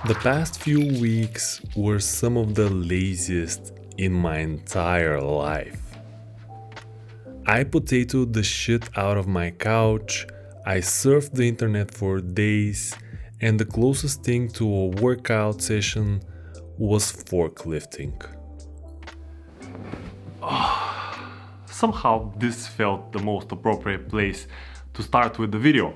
The past few weeks were some of the laziest in my entire life. I potatoed the shit out of my couch, I surfed the internet for days, and the closest thing to a workout session was forklifting. Somehow this felt the most appropriate place to start with the video.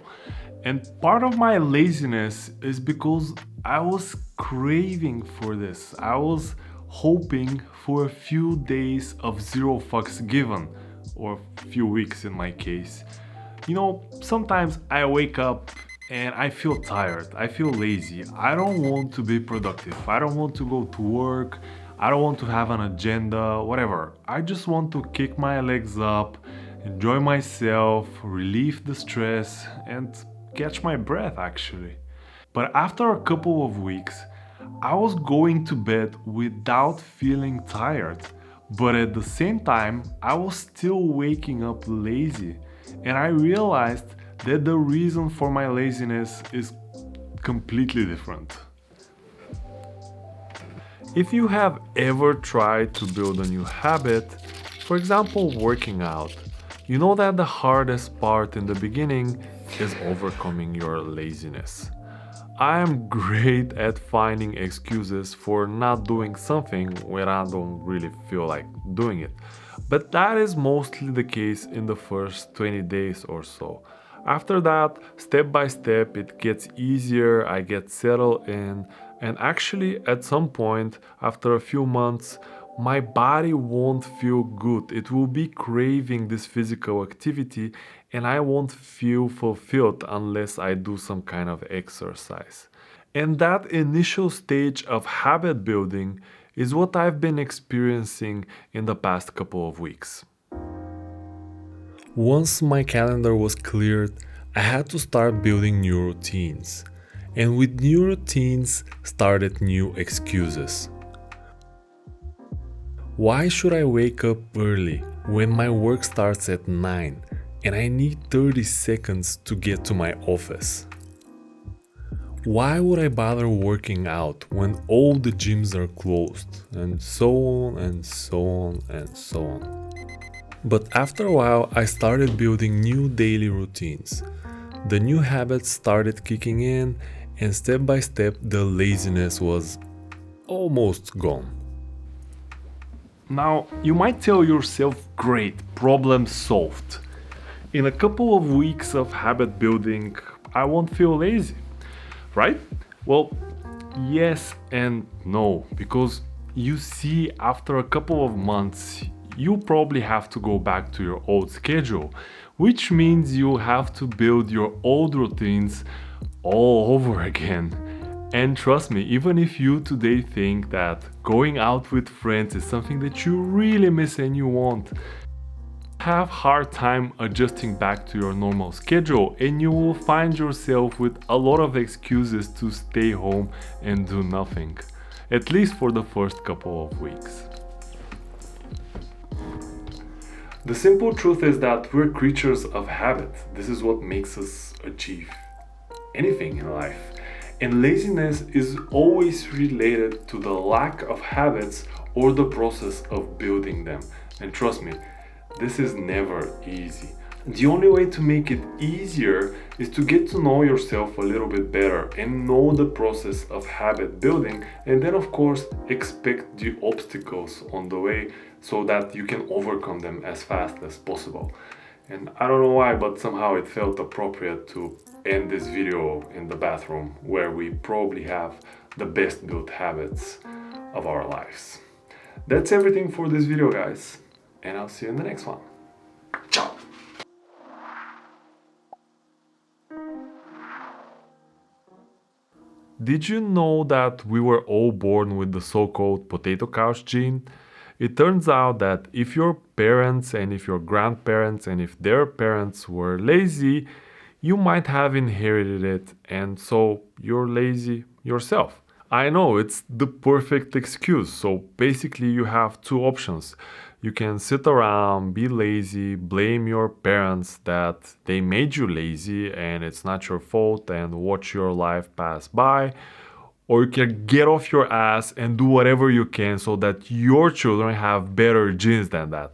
And part of my laziness is because I was craving for this. I was hoping for a few days of zero fucks given, or few weeks in my case. Sometimes I wake up and I feel tired, I feel lazy, I don't want to be productive, I don't want to go to work, I don't want to have an agenda, whatever. I just want to kick my legs up, enjoy myself, relieve the stress, and catch my breath actually. But after a couple of weeks, I was going to bed without feeling tired. But at the same time, I was still waking up lazy. And I realized that the reason for my laziness is completely different. If you have ever tried to build a new habit, for example working out, you know that the hardest part in the beginning is overcoming your laziness. I am great at finding excuses for not doing something when I don't really feel like doing it. But that is mostly the case in the first 20 days or so. After that, step by step, it gets easier, I get settled in, and actually, at some point, after a few months, my body won't feel good. It will be craving this physical activity, and I won't feel fulfilled unless I do some kind of exercise. And that initial stage of habit building is what I've been experiencing in the past couple of weeks. Once my calendar was cleared, I had to start building new routines. And with new routines started new excuses. Why should I wake up early when my work starts at 9 and I need 30 seconds to get to my office? Why would I bother working out when all the gyms are closed? And so on and so on and so on. But after a while, I started building new daily routines. The new habits started kicking in, and step by step, the laziness was almost gone. Now, you might tell yourself, great, problem solved. In a couple of weeks of habit building, I won't feel lazy, right? Well, yes and no, because you see, after a couple of months, you probably have to go back to your old schedule, which means you have to build your old routines all over again. And trust me, even if you today think that going out with friends is something that you really miss and you want, have hard time adjusting back to your normal schedule, and you will find yourself with a lot of excuses to stay home and do nothing, at least for the first couple of weeks. The simple truth is that we're creatures of habit. This is what makes us achieve anything in life. And laziness is always related to the lack of habits or the process of building them. And trust me, this is never easy. The only way to make it easier is to get to know yourself a little bit better and know the process of habit building, and then, of course, expect the obstacles on the way so that you can overcome them as fast as possible. And I don't know why, but somehow it felt appropriate to end this video in the bathroom, where we probably have the best built habits of our lives. That's everything for this video, guys, and I'll see you in the next one. Ciao! Did you know that we were all born with the so-called potato couch gene? It turns out that if your parents and if your grandparents and if their parents were lazy, you might have inherited it, and so you're lazy yourself. I know, it's the perfect excuse. So basically you have two options. You can sit around, be lazy, blame your parents that they made you lazy and it's not your fault, and watch your life pass by. or you can get off your ass and do whatever you can so that your children have better genes than that.